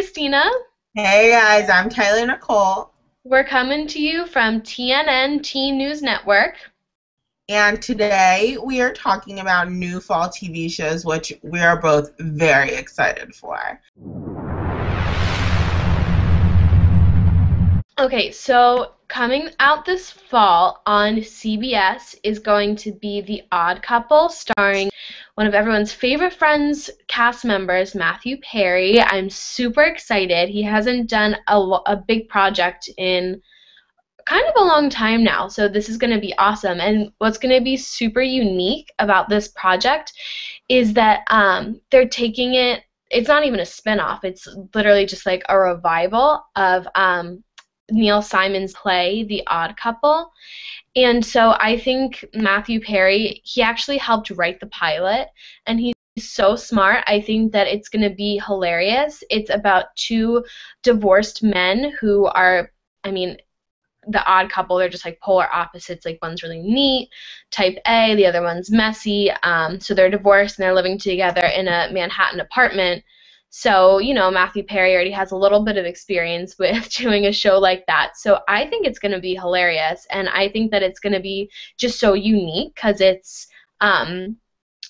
Christina. Hey guys, I'm Tyler Nicole, We're coming to you from TNN Teen News Network. and today we are talking about new fall TV shows, which we are both very excited for. Okay, so coming out this fall on CBS is going to be The Odd Couple, starring one of everyone's favorite Friends cast members, Matthew Perry. I'm super excited. He hasn't done a big project in kind of a long time now, so this is going to be awesome. And what's going to be super unique about this project is that they're taking it, it's not even a spin-off, it's literally just like a revival of Neil Simon's play, The Odd Couple. And so I think Matthew Perry, he actually helped write the pilot, and he's so smart. I think that it's going to be hilarious. It's about two divorced men who are, I mean, the odd couple. They're just like polar opposites. Like one's really neat, type A, the other one's messy. So they're divorced and they're living together in a Manhattan apartment. So, Matthew Perry already has a little bit of experience with doing a show like that. So I think it's going to be hilarious, and I think that it's going to be just so unique because it's a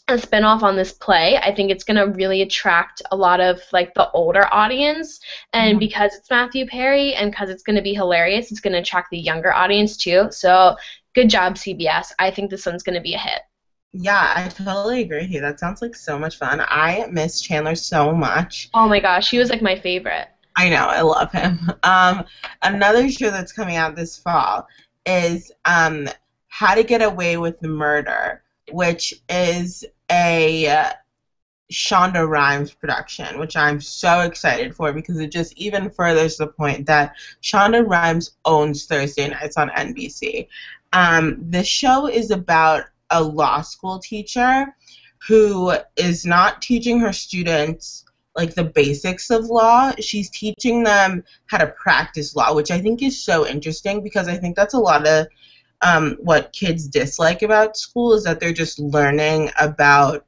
spinoff on this play. I think it's going to really attract a lot of like the older audience, and because it's Matthew Perry and because it's going to be hilarious, it's going to attract the younger audience too. So good job, CBS. I think this one's going to be a hit. Yeah, I totally agree with you. That sounds like so much fun. I miss Chandler so much. Oh my gosh, he was like my favorite. I know, I love him. Another show that's coming out this fall is How to Get Away with Murder, which is a Shonda Rhimes production, which I'm so excited for because it just even furthers the point that Shonda Rhimes owns Thursday nights on NBC. This show is about a law school teacher who is not teaching her students like the basics of law. She's teaching them how to practice law, which I think is so interesting because I think that's a lot of what kids dislike about school is that they're just learning about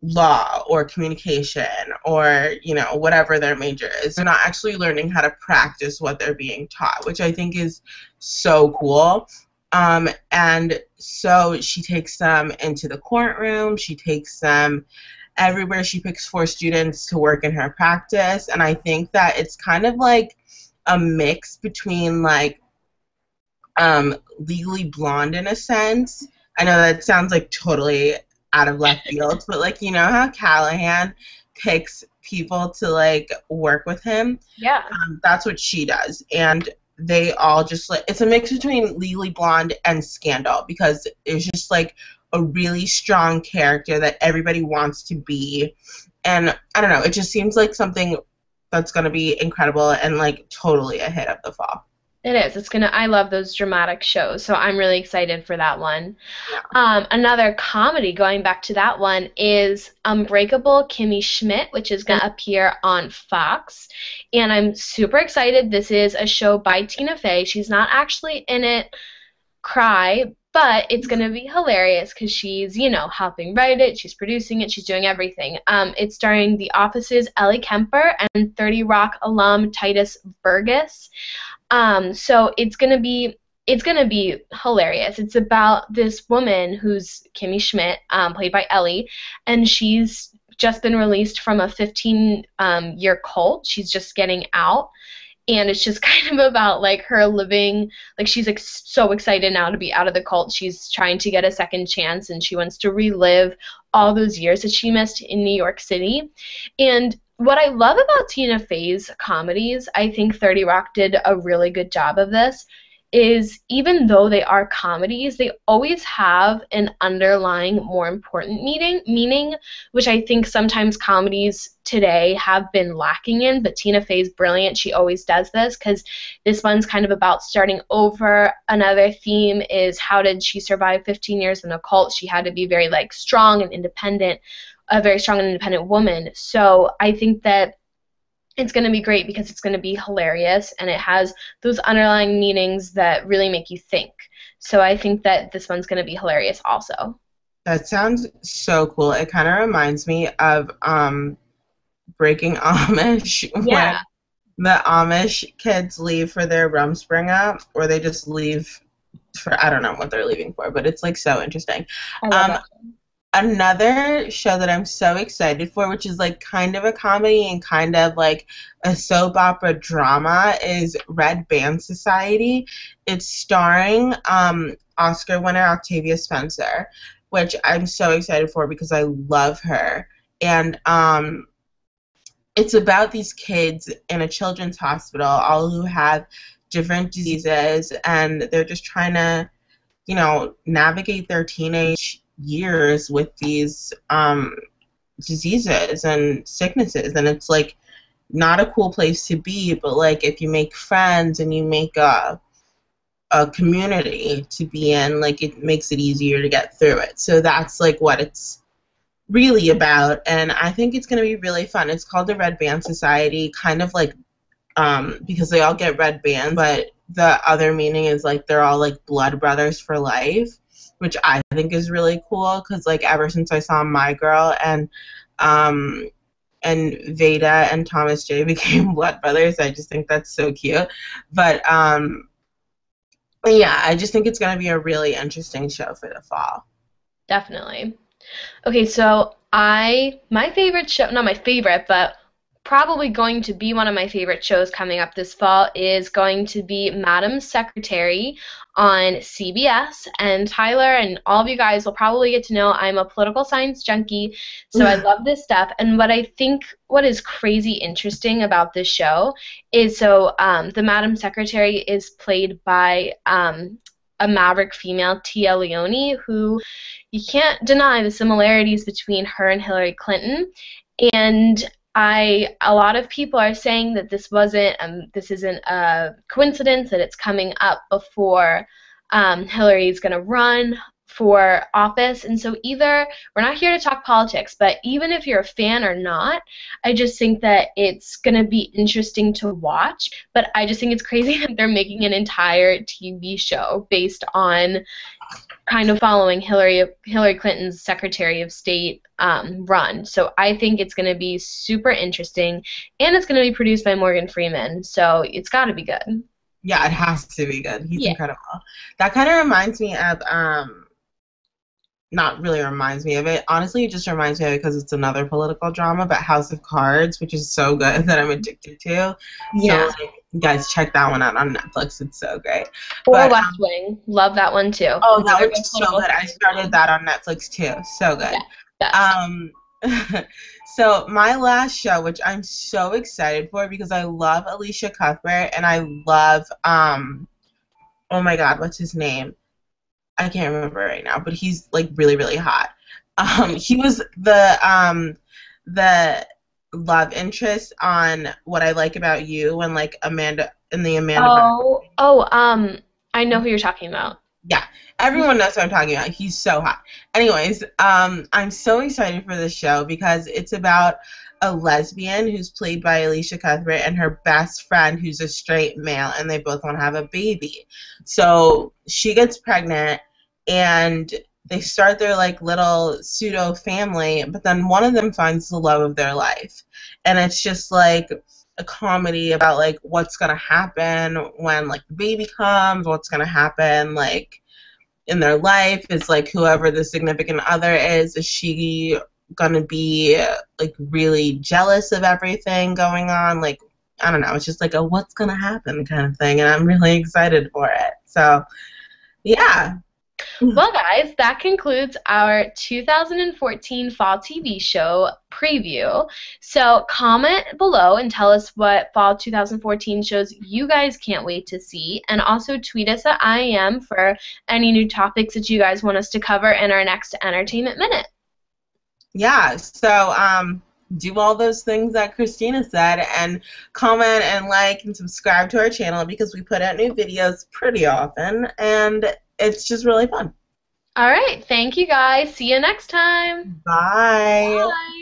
law or communication or, whatever their major is. They're not actually learning how to practice what they're being taught, which I think is so cool. And so she takes them into the courtroom. She takes them everywhere. She picks 4 students to work in her practice. And I think that it's kind of like a mix between like Legally Blonde in a sense. I know that sounds like totally out of left field, but like, how Callahan picks people to like work with him? Yeah. That's what she does. And they all just like, it's a mix between Legally Blonde and Scandal because it's just like a really strong character that everybody wants to be. And I don't know, it just seems like something that's going to be incredible and like totally a hit of the fall. It is. I love those dramatic shows, so I'm really excited for that one. Yeah. Another comedy, going back to that one, is Unbreakable Kimmy Schmidt, which is going to appear on Fox. And I'm super excited. This is a show by Tina Fey. She's not actually in it, cry, but it's going to be hilarious because she's, helping write it, she's producing it, she's doing everything. It's starring The Office's Ellie Kemper and 30 Rock alum Titus Burgess. So it's gonna be hilarious. It's about this woman who's Kimmy Schmidt, played by Ellie, and she's just been released from a 15-year cult. She's just getting out, and it's just kind of about like her living, like she's so excited now to be out of the cult. She's trying to get a second chance, and she wants to relive all those years that she missed in New York City. And what I love about Tina Fey's comedies, I think 30 Rock did a really good job of this, is even though they are comedies, they always have an underlying more important meaning, which I think sometimes comedies today have been lacking in, but Tina Fey's brilliant. She always does this because this one's kind of about starting over. Another theme is how did she survive 15 years in a cult? She had to be very like strong and independent, a very strong and independent woman. So I think that it's going to be great because it's going to be hilarious and it has those underlying meanings that really make you think. So I think that this one's going to be hilarious also. That sounds so cool. It kind of reminds me of Breaking Amish when Yeah, the Amish kids leave for their Rumspringa, or they just leave for I don't know what they're leaving for, but it's like so interesting. I love Um, that. Another show that I'm so excited for, which is like kind of a comedy and kind of like a soap opera drama, is Red Band Society. It's starring Oscar winner Octavia Spencer, which I'm so excited for because I love her. And it's about these kids in a children's hospital, all who have different diseases, and they're just trying to, navigate their teenage years with these diseases and sicknesses. And it's like not a cool place to be, but like if you make friends and you make a community to be in, like it makes it easier to get through it. So that's like what it's really about, and I think it's going to be really fun. It's called the Red Band Society, kind of like because they all get red bands, but the other meaning is like they're all like blood brothers for life, which I think is really cool because like ever since I saw My Girl um and Veda and Thomas J became blood brothers, I just think that's so cute. But yeah, I just think it's going to be a really interesting show for the fall. Definitely. Okay, so my favorite show, not my favorite, but probably going to be one of my favorite shows coming up this fall is going to be Madam Secretary on CBS. And Tyler and all of you guys will probably get to know I'm a political science junkie, so I love this stuff. And what is crazy interesting about this show is the Madam Secretary is played by a maverick female, Tia Leone, who you can't deny the similarities between her and Hillary Clinton. And a lot of people are saying that this isn't a coincidence, that it's coming up before Hillary's going to run for office. And so either we're not here to talk politics, but even if you're a fan or not, I just think that it's going to be interesting to watch. But I just think it's crazy that they're making an entire TV show based on kind of following Hillary Clinton's Secretary of State run. So I think it's going to be super interesting, and it's going to be produced by Morgan Freeman, so it's got to be good. Yeah, it has to be good. He's incredible. That kind of reminds me of not really reminds me of it. Honestly, it just reminds me of it because it's another political drama, but House of Cards, which is so good that I'm addicted to. Yeah. So, like, guys, check that one out on Netflix. It's so great. Or West Wing. Love that one, too. Oh, that one's so good. I started that on Netflix, too. So good. Yeah, so my last show, which I'm so excited for because I love Alicia Cuthbert and I love, oh my God, what's his name? I can't remember right now, but he's like really, really hot. He was the love interest on What I Like About You when like Amanda. I know who you're talking about. Yeah, everyone knows what I'm talking about. He's so hot. Anyways, I'm so excited for this show because it's about a lesbian who's played by Alicia Cuthbert and her best friend who's a straight male, and they both want to have a baby. So she gets pregnant, and they start their like little pseudo family, but then one of them finds the love of their life, and it's just like a comedy about like what's gonna happen when like the baby comes, what's gonna happen like in their life. Is like whoever the significant other is she gonna be like really jealous of everything going on? Like, I don't know, it's just like a what's gonna happen kind of thing, and I'm really excited for it. So yeah. Well, guys, that concludes our 2014 Fall TV show preview. So comment below and tell us what Fall 2014 shows you guys can't wait to see. And also tweet us at IM for any new topics that you guys want us to cover in our next Entertainment Minute. Yeah, so do all those things that Christina said, and comment and like and subscribe to our channel because we put out new videos pretty often, and it's just really fun. All right. Thank you, guys. See you next time. Bye. Bye.